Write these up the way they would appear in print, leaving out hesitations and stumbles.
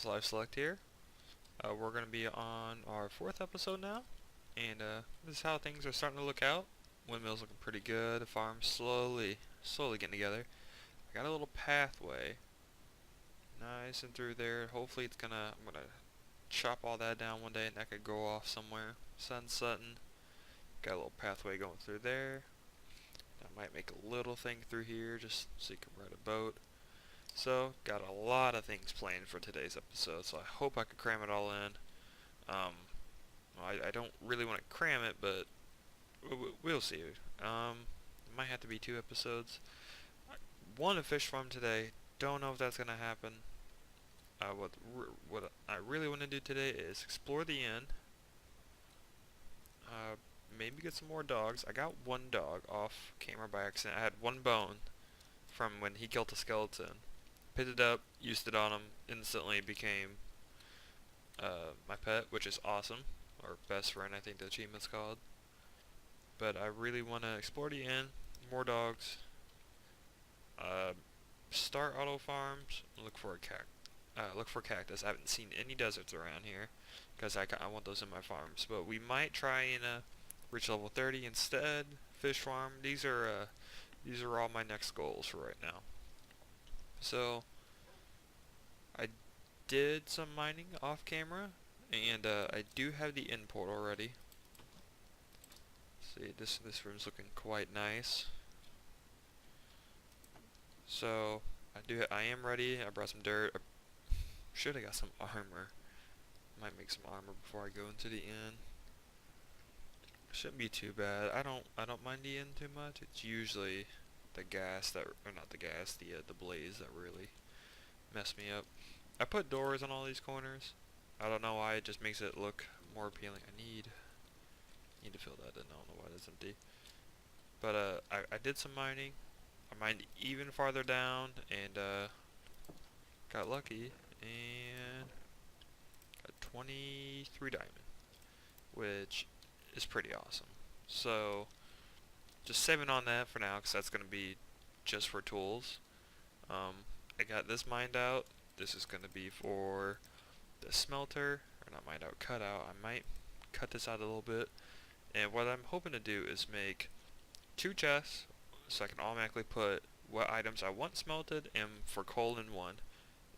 Live Select here. We're going to be on our fourth episode now, and this is how things are starting to look out. Windmill's looking pretty good. The farm's slowly getting together. I got a little pathway, nice and through there. Hopefully I'm gonna chop all that down one day, and that could go off somewhere. Sun's setting. Got a little pathway going through there. I might make a little thing through here just so you can ride a boat. So, got a lot of things planned for today's episode, so I hope I can cram it all in. Um, I don't really want to cram it, but we'll see. It might have to be 2 episodes. One a fish farm today. Don't know if that's gonna happen. What I really want to do today is explore the inn. Uh, Maybe get some more dogs. I got one dog off camera by accident. I had one bone from when he killed a skeleton. Picked it up, used it on him, instantly became my pet, which is awesome, or best friend I think the achievement's called. But I really want to explore the inn, more dogs, start auto farms, look for cactus. I haven't seen any deserts around here, because I want those in my farms. But we might try and reach level 30 instead. Fish farm. These are all my next goals for right now. So, I did some mining off camera, and I do have the import already. See, this room's looking quite nice. So, I am ready. I brought some dirt. I should have got some armor. Might make some armor before I go into the inn. Shouldn't be too bad. I don't mind the inn too much. It's usually the gas or not the gas, the blaze that really mess me up. I put doors on all these corners. I don't know why, it just makes it look more appealing. I need to fill that in. I don't know why that's empty. But I did some mining. I mined even farther down and got lucky and got 23 diamond, which is pretty awesome. So just saving on that for now, because that's going to be just for tools. I got this mined out. This is going to be for the smelter, or not mined out, cut out. I might cut this out a little bit. And what I'm hoping to do is make 2 chests, so I can automatically put what items I want smelted and for coal in one.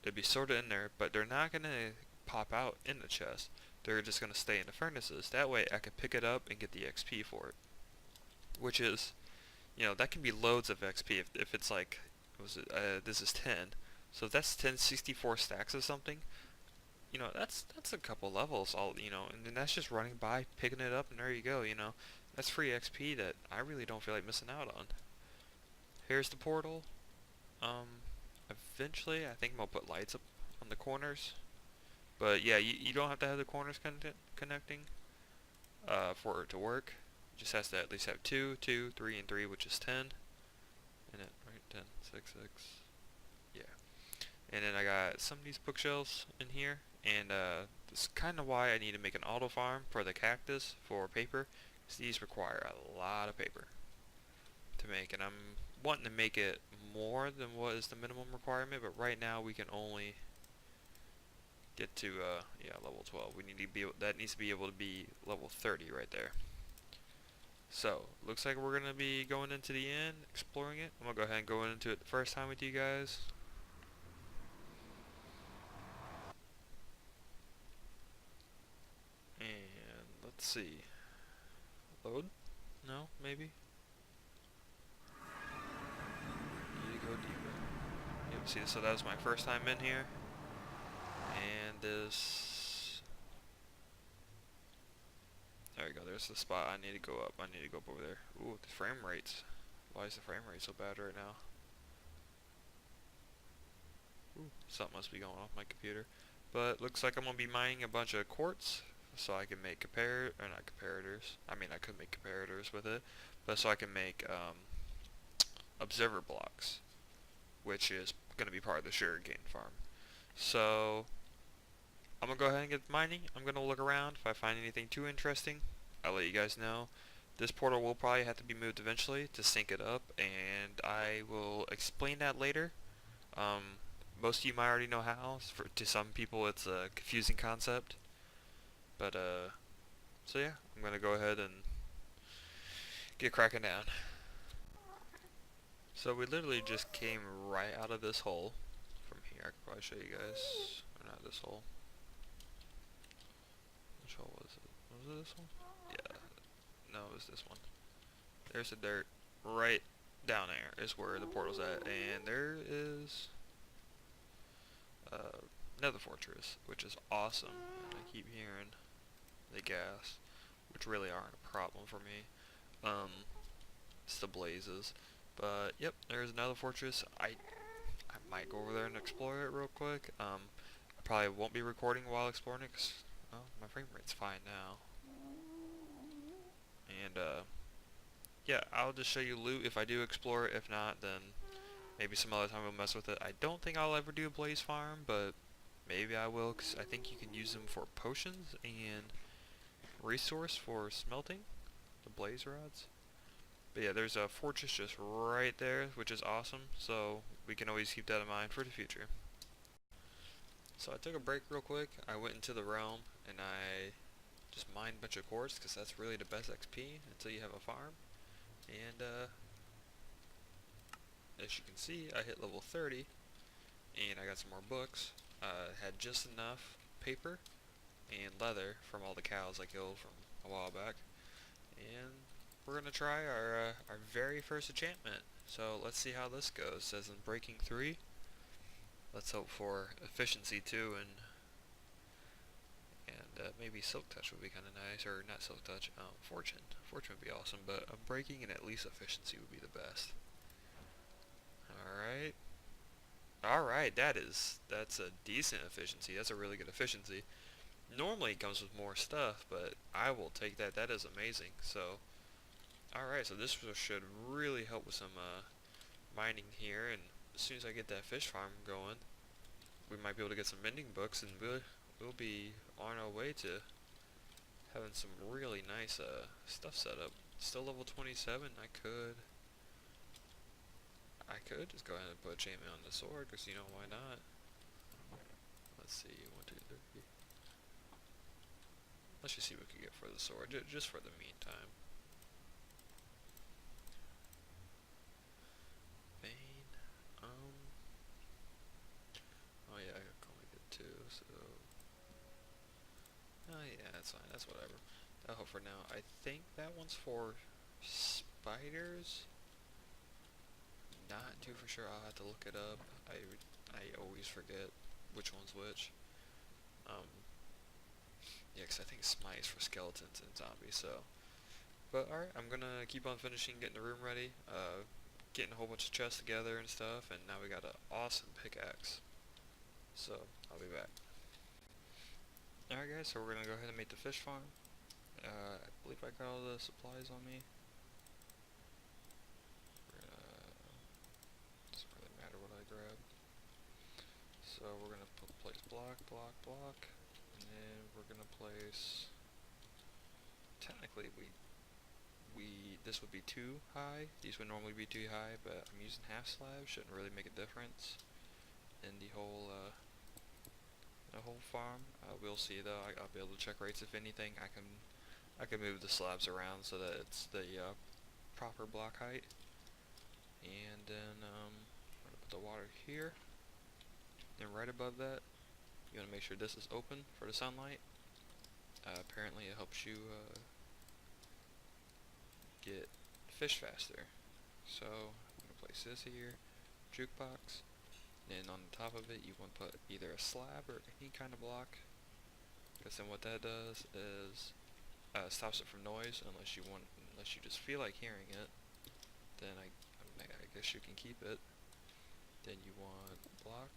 It'd be sorted in there, but they're not going to pop out in the chest. They're just going to stay in the furnaces. That way I can pick it up and get the XP for it. Which is, that can be loads of XP if it's like, this is 10. So if that's 1064 stacks of something, that's a couple levels and then that's just running by, picking it up, and there you go, That's free XP that I really don't feel like missing out on. Here's the portal. Eventually I think I'm gonna put lights up on the corners. But yeah, you don't have to have the corners connecting for it to work. It just has to at least have 2, 2, 3, and 3, which is 10 in it, right? 10, 6, 6. Yeah. And then I got some of these bookshelves in here, and this is kind of why I need to make an auto farm for the cactus for paper, because these require a lot of paper to make, and I'm wanting to make it more than what is the minimum requirement, but right now we can only get to level 12. That needs to be able to be level 30 right there. So looks like we're gonna be going into the inn, exploring it. I'm gonna go ahead and go into it the first time with you guys. And let's see. Load? No, maybe. Need to go deeper. Yep. See, so that was my first time in here. And this, there we go, there's the spot I need to go up. I need to go up over there. Ooh, the frame rates. Why is the frame rate so bad right now? Ooh, something must be going off my computer. But looks like I'm going to be mining a bunch of quartz so I can make not comparators. I mean, I could make comparators with it, but so I can make observer blocks, which is going to be part of the sugarcane farm. So I'm going to go ahead and get mining. I'm going to look around. If I find anything too interesting, I'll let you guys know. This portal will probably have to be moved eventually to sync it up, and I will explain that later. most of you might already know how. To some people, it's a confusing concept. But so yeah, I'm gonna go ahead and get cracking down. So we literally just came right out of this hole. From here, I could probably show you guys. Or not this hole. Which hole was it? Was it this one? Yeah. No, it was this one. There's the dirt. Right down there is where the portal's at. And there is another fortress, which is awesome. And I keep hearing the gas, which really aren't a problem for me. It's the blazes. But yep, there's another fortress. I might go over there and explore it real quick. I probably won't be recording while exploring it, cause my frame rate's fine now. And yeah, I'll just show you loot if I do explore it. If not, then maybe some other time we'll mess with it. I don't think I'll ever do a blaze farm, but maybe I will, cause I think you can use them for potions and resource for smelting the blaze rods. But yeah, there's a fortress just right there, which is awesome, so we can always keep that in mind for the future. So I took a break real quick. I went into the realm and I just mined a bunch of quartz because that's really the best XP until you have a farm. And as you can see, I hit level 30 and I got some more books. Had just enough paper and leather from all the cows I killed from a while back. And we're gonna try our very first enchantment. So let's see how this goes. It says in breaking 3. Let's hope for efficiency too, and maybe silk touch would be kind of nice, or not silk touch. Fortune. Fortune would be awesome, but breaking and at least efficiency would be the best. All right. All right. That's a decent efficiency. That's a really good efficiency. Normally it comes with more stuff, but I will take that. That is amazing. So. Alright, so this should really help with some mining here, and as soon as I get that fish farm going, we might be able to get some mending books, and we'll be on our way to having some really nice stuff set up. Still level 27. I could just go ahead and put enchantment on the sword, because you know why not. Let's see, 1, 2, 3. Let's just see what we can get for the sword, just for the meantime. Oh yeah, I can only get 2, so... Oh yeah, that's fine, that's whatever. That'll help for now. I think that one's for spiders? Not too for sure, I'll have to look it up. I always forget which one's which. Yeah, cause I think smite is for skeletons and zombies, so... But alright, I'm gonna keep on finishing, getting the room ready, getting a whole bunch of chests together and stuff, and now we got an awesome pickaxe. So, I'll be back. Alright guys, so we're gonna go ahead and make the fish farm. I believe I got all the supplies on me. Doesn't really matter what I grab. So we're gonna place block, block, block, and then we're gonna place... Technically this would be too high. These would normally be too high, but I'm using half slabs, shouldn't really make a difference in the whole farm. We'll see though. I'll be able to check rates if anything. I can move the slabs around so that it's the proper block height. And then I'm gonna put the water here. And right above that, you wanna make sure this is open for the sunlight. Apparently it helps you get fish faster. So I'm gonna place this here, jukebox. And on the top of it, you want to put either a slab or any kind of block, because then what that does is stops it from noise unless you just feel like hearing it. Then I guess you can keep it. Then you want block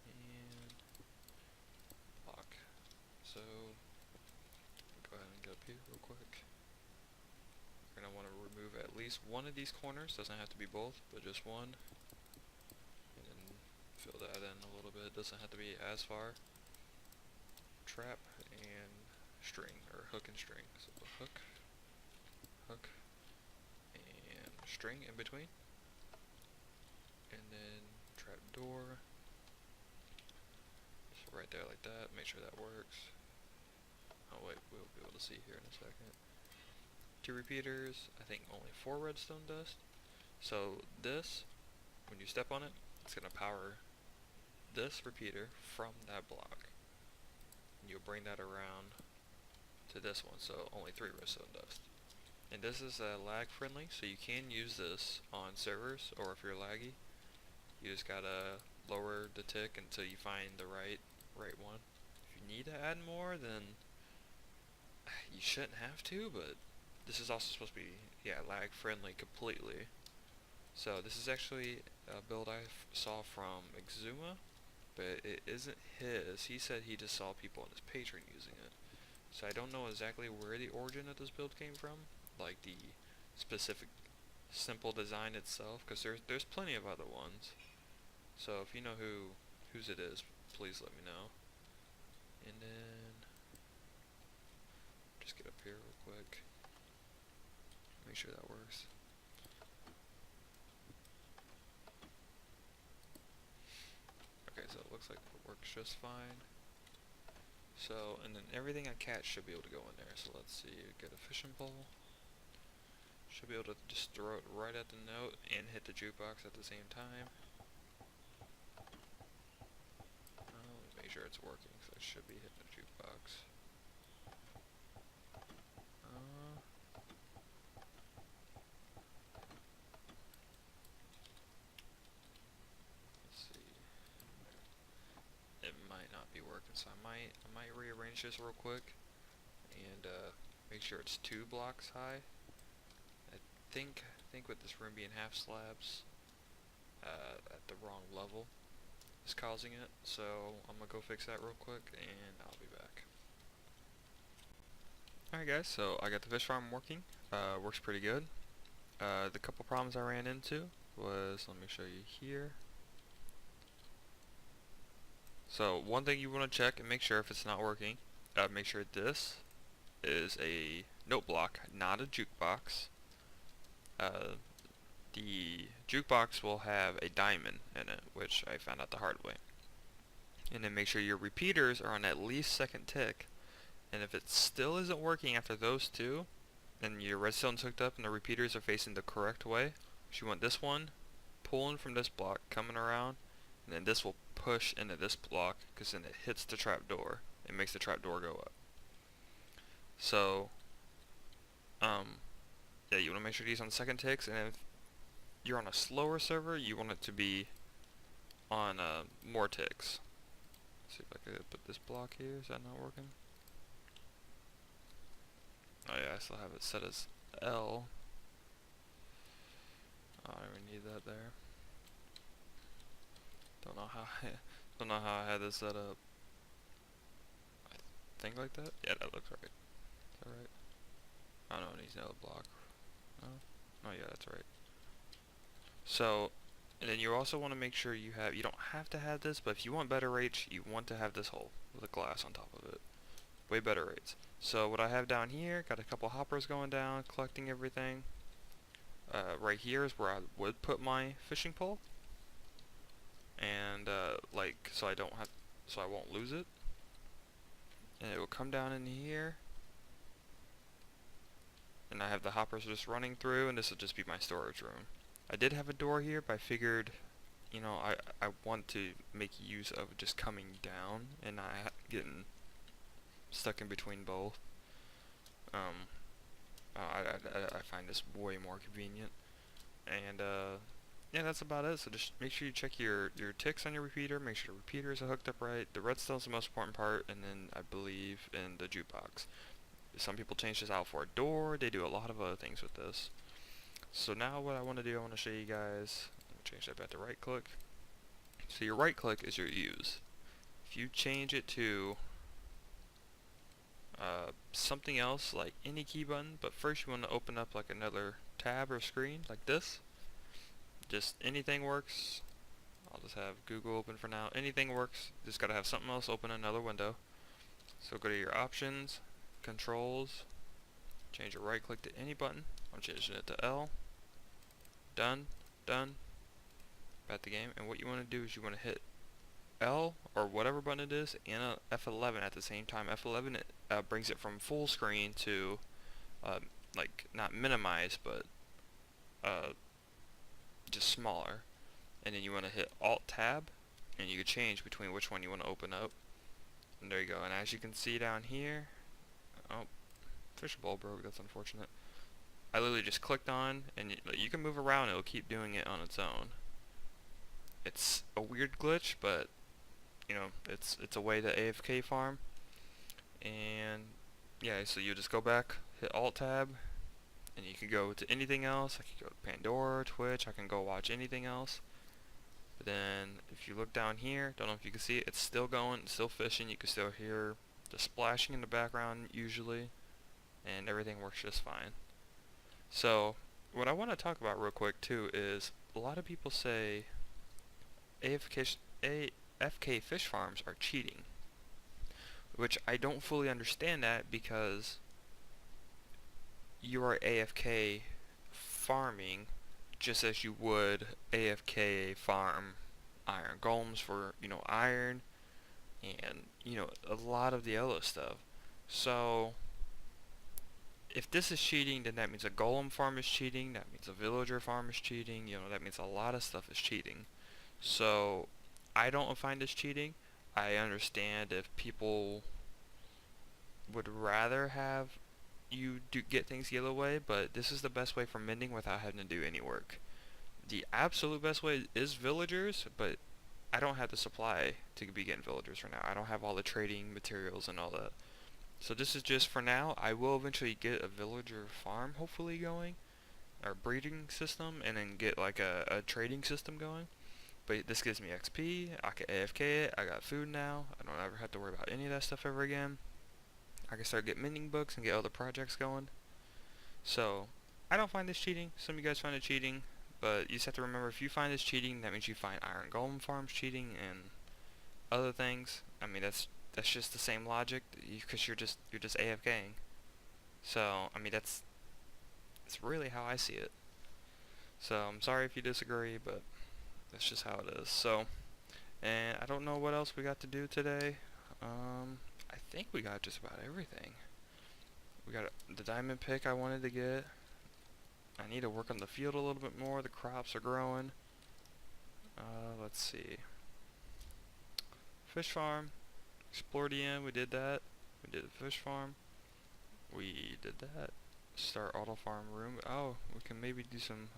and block. So go ahead and get up here real quick. You're gonna want to remove at least one of these corners. Doesn't have to be both, but just one. Fill that in a little bit, doesn't have to be as far. Trap and string, or hook and string. So hook, hook, and string in between. And then trap door, right there like that. Make sure that works. Oh wait, we'll be able to see here in a second. 2 repeaters, I think only 4 redstone dust. So this, when you step on it, it's going to power this repeater from that block. And you'll bring that around to this one, so only 3 redstone dust. And this is lag friendly, so you can use this on servers, or if you're laggy, you just gotta lower the tick until you find the right one. If you need to add more, then you shouldn't have to, but this is also supposed to be, yeah, lag friendly completely. So this is actually a build I saw from Exuma, but it isn't his. He said he just saw people on his Patreon using it. So I don't know exactly where the origin of this build came from, like the specific simple design itself, because there's plenty of other ones. So if you know whose it is, please let me know. And then just get up here real quick. Make sure that works. Okay, so it looks like it works just fine. So, and then everything I catch should be able to go in there. So let's see, get a fishing pole. Should be able to just throw it right at the note and hit the jukebox at the same time. Make sure it's working, so I should be hitting the jukebox. Let's see. It might not be working, so I might rearrange this real quick and make sure it's 2 blocks high. I think with this room being half slabs at the wrong level is causing it, so I'm gonna go fix that real quick and I'll be back. Alright guys, so I got the fish farm working. Works pretty good. The couple problems I ran into was, let me show you here. So one thing you want to check and make sure if it's not working, make sure this is a note block, not a jukebox. The jukebox will have a diamond in it, which I found out the hard way. And then make sure your repeaters are on at least second tick. And if it still isn't working after those 2, and your redstone's hooked up and the repeaters are facing the correct way, you want this one pulling from this block, coming around, and then this will push into this block, because then it hits the trapdoor. It makes the trapdoor go up. So, yeah, you want to make sure these on second ticks, and if you're on a slower server, you want it to be on more ticks. Let's see if I could put this block here. Is that not working? Oh yeah, I still have it set as L. Oh, I don't even need that there. Don't know how I had this set up. I think like that? Yeah, that looks right. Is that right? I don't know, it needs another block. No? Oh yeah, that's right. So, and then you also want to make sure you don't have to have this, but if you want better rates, you want to have this hole with a glass on top of it. Way better rates. So what I have down here, got a couple hoppers going down, collecting everything. Right here is where I would put my fishing pole. And so I won't lose it. And it will come down in here. And I have the hoppers just running through, and this will just be my storage room. I did have a door here, but I figured, you know, I want to make use of just coming down and not getting stuck in between both. I find this way more convenient. And yeah, that's about it. So just make sure you check your ticks on your repeater, make sure the repeaters are hooked up right. The redstone's the most important part, and then I believe in the jukebox. Some people change this out for a door, they do a lot of other things with this. So now what I want to do, I want to show you guys, change that back to right click. So your right click is your use. If you change it to something else, like any key button, but first you want to open up like another tab or screen, like this. Just anything works. I'll just have Google open for now. Anything works, just gotta have something else open another window. So go to your options, controls, change your right click to any button. I'm changing it to L. Done, done. Back the game, and what you want to do is you want to hit L or whatever button it is and a F11 at the same time. F11 brings it from full screen to like not minimize but uh, just smaller. And then you want to hit Alt Tab and you can change between which one you want to open up. And there you go. And as you can see down here, oh, fishbowl broke. That's unfortunate. I literally just clicked on, and you can move around. It'll keep doing it on its own. It's a weird glitch, but you know, it's a way to AFK farm. And yeah, so you just go back, hit Alt Tab, and you can go to anything else. I can go to Pandora, Twitch. I can go watch anything else. But then if you look down here, don't know if you can see it. It's still going, it's still fishing. You can still hear the splashing in the background usually, and everything works just fine. So what I want to talk about real quick too is a lot of people say AFK fish farms are cheating, which I don't fully understand that because you are AFK farming just as you would AFK farm iron golems for, you know, iron and, you know, a lot of the other stuff. So if this is cheating, then that means a golem farm is cheating, that means a villager farm is cheating, you know, that means a lot of stuff is cheating. So I don't find this cheating. I understand if people would rather have you get things the other way, but this is the best way for mending without having to do any work. The absolute best way is villagers, but I don't have the supply to be getting villagers right now. I don't have all the trading materials and all that. So this is just for now. I will eventually get a villager farm hopefully going, or breeding system, and then get like a trading system going. But this gives me XP, I can AFK it, I got food now, I don't ever have to worry about any of that stuff ever again. I can start getting mending books and get other projects going. So, I don't find this cheating. Some of you guys find it cheating, but you just have to remember if you find this cheating, that means you find iron golem farms cheating and other things. I mean, that's just the same logic, because you're just AFKing. So, I mean, that's really how I see it. So, I'm sorry if you disagree, but that's just how it is. So, and I don't know what else we got to do today. I think we got just about everything. We got the diamond pick I wanted to get. I need to work on the field a little bit more. The crops are growing. Let's see. Fish farm. Explored the end. We did that. We did the fish farm. We did that. Start auto farm room. Oh, we can maybe do some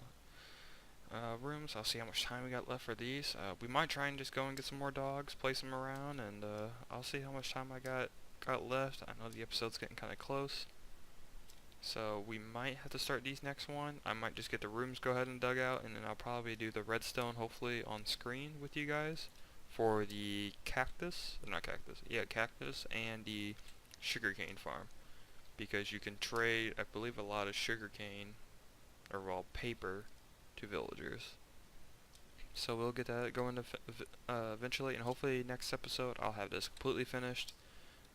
rooms. I'll see how much time we got left for these. We might try and just go and get some more dogs, place them around, and I'll see how much time I got left. I know the episode's getting kind of close, so we might have to start these next one. I might just get the rooms go ahead and dug out, and then I'll probably do the redstone hopefully on screen with you guys for the cactus, not cactus, yeah, cactus and the sugarcane farm, because you can trade, I believe, a lot of sugarcane, or well, paper, to villagers. So we'll get that going eventually, and hopefully next episode I'll have this completely finished,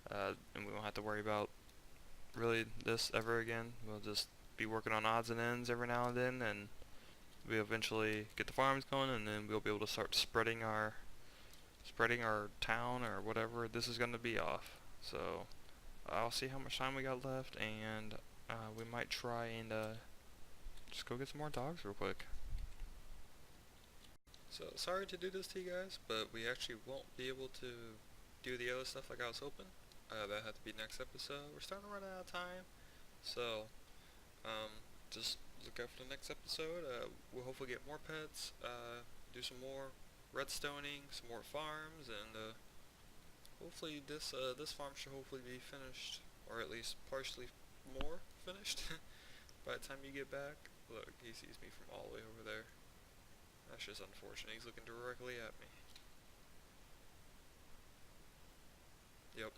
and we won't have to worry about really this ever again. We'll just be working on odds and ends every now and then, and we'll eventually get the farms going, and then we'll be able to start spreading our town or whatever this is going to be off. So I'll see how much time we got left, and we might try and just go get some more dogs real quick. So sorry to do this to you guys, but we actually won't be able to do the other stuff like I was hoping. That had to be next episode. We're starting to run out of time, so just look out for the next episode. We'll hopefully get more pets, do some more redstoning, some more farms, and hopefully this farm should hopefully be finished, or at least partially more finished by the time you get back. Look, he sees me from all the way over there. That's just unfortunate. He's looking directly at me. Yep.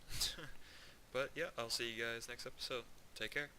But yeah, I'll see you guys next episode. Take care.